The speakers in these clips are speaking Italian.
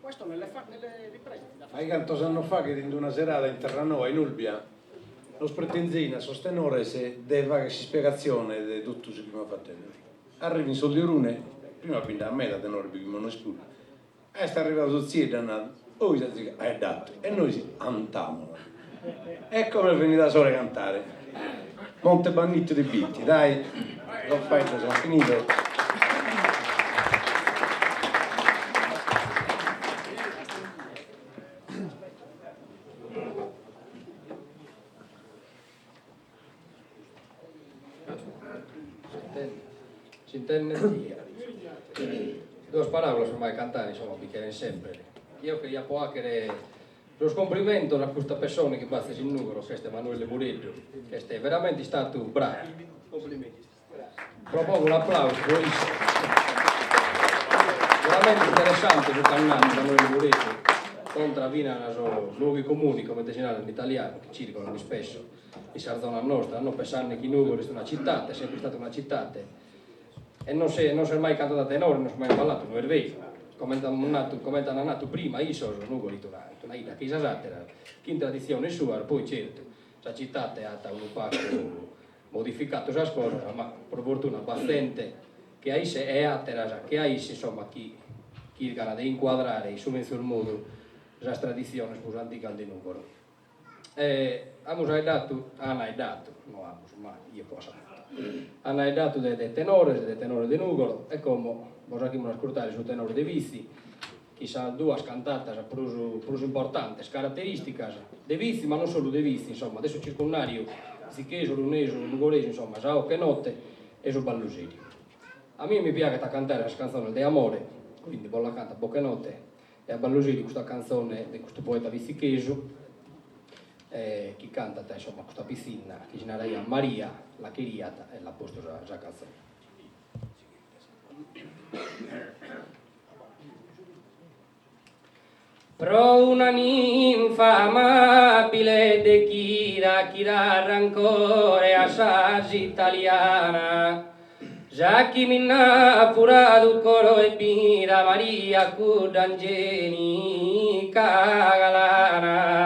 questo nelle riprese. Hai quantos anni fa che in una serata in Terranova, in Ulbia, lo spretenzina sostenore se deve fare spiegazione di tutto ciò che mi ha fatto. Arrivi in Soldiorune, prima quindi a me da tenore perché non è scuola, e sta arrivato zio dannato, poi si dice, hai dato, e noi si andiamo. E come è venuta da sole a cantare? Monte Bannitto di Bitti, dai, l'ho fatto, sono finito. Si intende? Dos palabras ormai cantare, insomma, vi quieren sempre. Io quería poacere los complimentos a questa persona che basta in numero, che è Emanuele Murillo, che è veramente stato bravo. Complimenti. Propongo un applauso per isso. Veramente interessante questo canale Emanuele Murillo. Contravina nei luoghi comuni, come designano in italiano, che circolano spesso in Sarzona nostra, non pensare che Nuoro è una città, è sempre stata una città. E non si è mai cantato da tenore, non si è mai parlato, non è vero. Come hanno nato prima, io sono Nuoro, una ida che esatera, che in tradizione sua, poi certo, la città è stata un po' modificato questa cosa, ma per fortuna bastante che hai se è altera, che hai insomma chi gana di inquadrare in suo modo la tradizione antica di Nuoro. Hanno dato, no ambos, ma io posso. Hanno dato dei tenori di Nuoro, e come possiamo ascoltare sul tenore di Vizi, che sono due cantate più importanti, caratteristiche di Vizi, ma non solo di Vizi, insomma, adesso circondario, zichese, lunese, nugorese, insomma, già che notte e sul balluseri. A me mi piace cantare la canzone di amore, quindi la canta poche notte, e a balluseri questa canzone di questo poeta vizicheso, chi canta insomma questa piscina che si chiama Maria la Chiriata e l'ha posto già canzone. Pro una ninfa amabile de chi dà rancore a sasi italiana, già chi mi innafura du coro e bira Maria Cudangeni cagalana.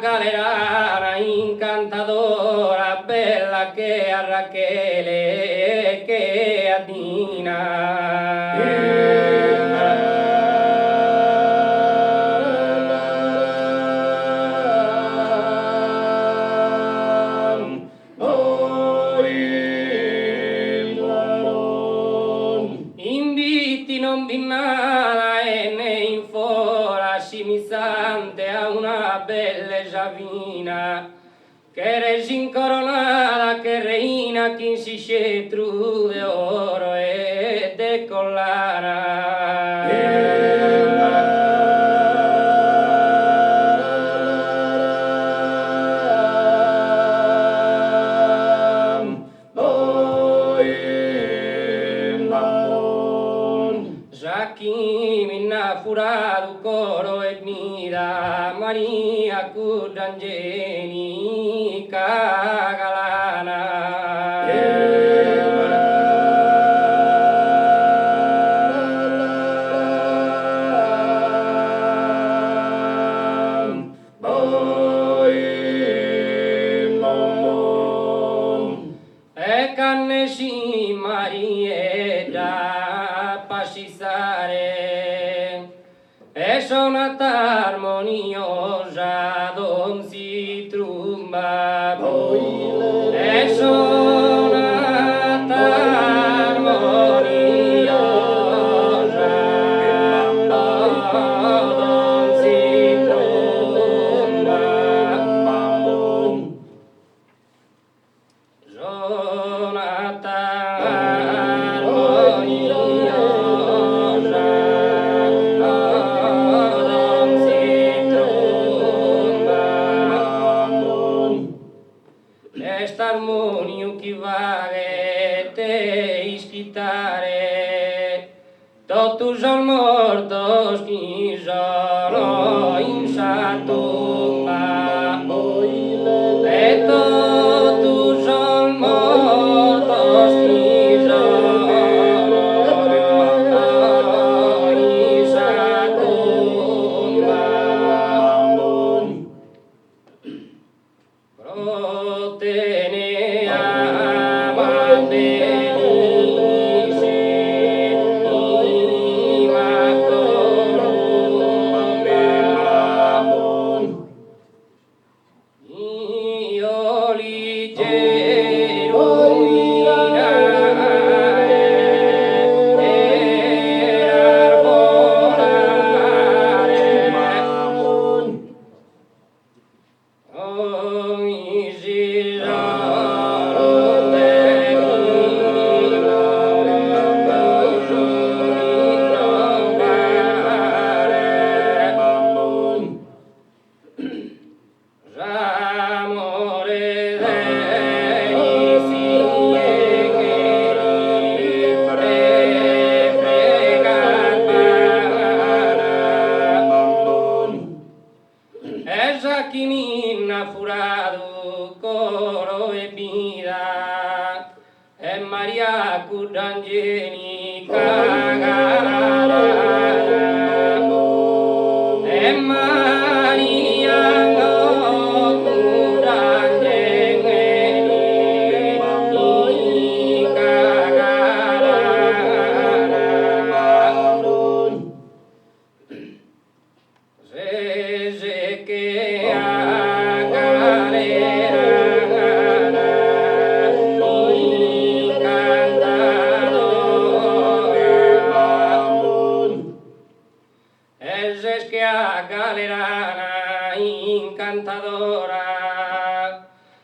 Galerana incantadora, bella che a Rachele che a Dina. Inviti non binnala e ne infora simizante a una bella giavina che resi incoronata che reina che si scettru de oro e de collana. Furado coro e mira Maria Cudangeni cagalana. E cannesi Marietta passare e sonata armoniosa don si trumba e sonata armoniosa don si trumba sonata armoniosa son mortos qui sono in sa tomba e totus son mortos qui sono in sa tomba. Proteneam benisse immacolum. Io ligero mirare e arborare ogni girote mio Amore dei signori pregar esa chi minna furado coro e vida e Maria Cudangeni cagara e Maria es que a galerana incantadora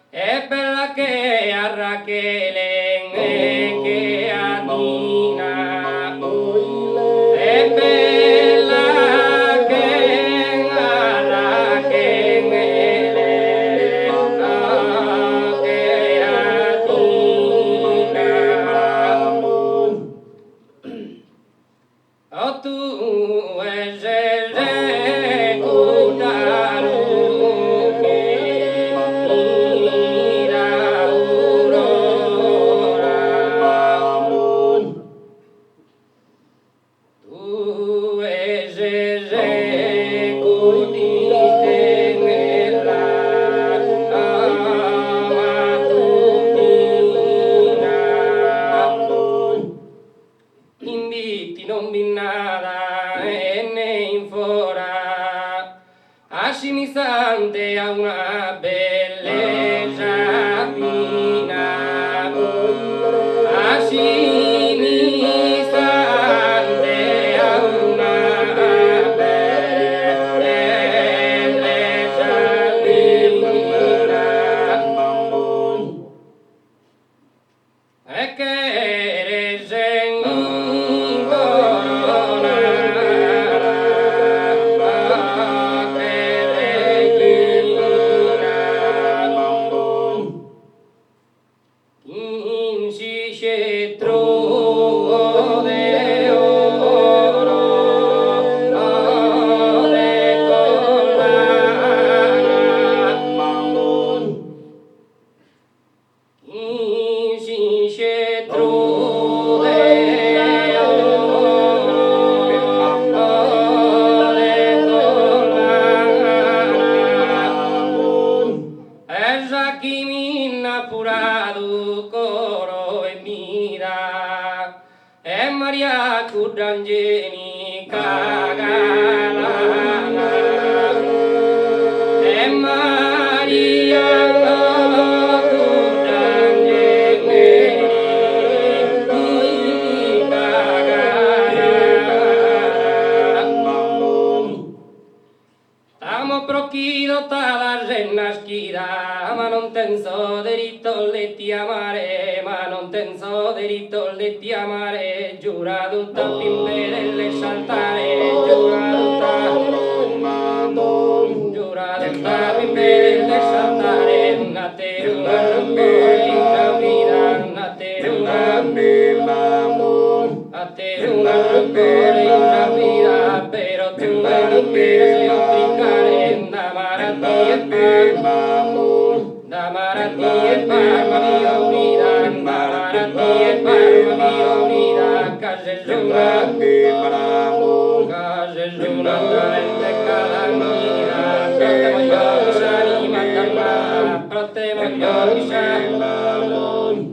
è bella che a Rachele che a Dina è bella che a Rachele che a Dina. O tu es el cutaru che ira aurora. Tu es el cutiste nella matutina. Inviti non binnada e ne infora assimilante a una bellezza fina assimilante a una bellezza fina e che eres e Maria Cudangeni cagalana e Maria Cudangeni cagalana. Tamo proquido tadas en nasquida, ma non tenso diritto le ti amare, ma non tenso diritto le ti amare, giurato tappimpe delle saltare, giurato tappimpe delle saltare, nate una vida, nate una vida, atraente calamita, prote moglio sani matana, prote moglio sani,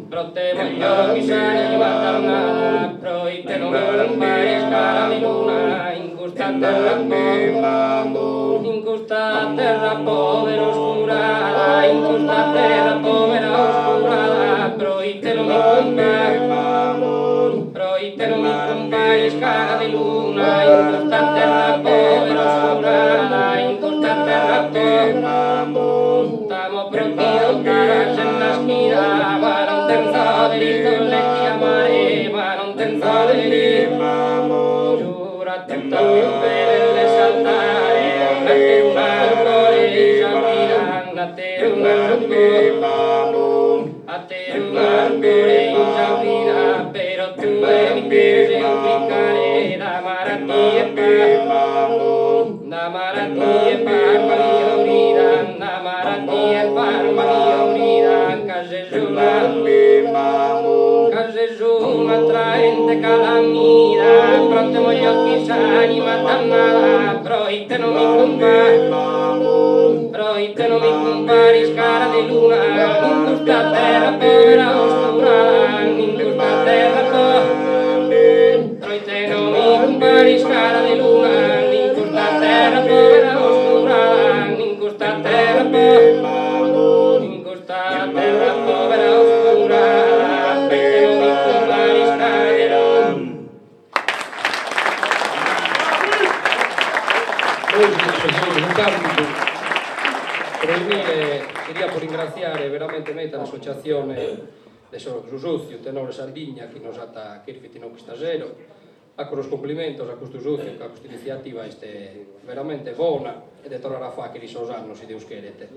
prote moglio sani matana, proite non compare scala di luna, in questa terra povera oscura, in questa terra povera oscura, proite non mi compare scala di luna, in questa terra povera oscura, in questa terra povera, stamo pronti a entrare en la esquina, ma non tenso de ir con letti amare, ma non tenso de ir, giura tutta per saltare, nate un arbore di giardina, nate un arbore in giardina, però tu mi devi complicare da malattie parma mia unida, da malattie parma mia unida, case giuna traente calamita, pronte mogli occhi sani matannata, proite non mi compari scara di luna, in questa terra povera oscura, in questa terra povera, proite non mi compari scara di luna, in questa terra povera oscura, in questa terra povera, in questa terra povera oscura, proite non mi compari scara di luna. Quería por ringraziare veramente l'associazione de Susucio, Tenore Sardigna, che nos ata che fitino questa zero, a con los complimentos a questo Susucio, a questa iniziativa este veramente buona e de tornare a fa che di sos annos, se Deus querete.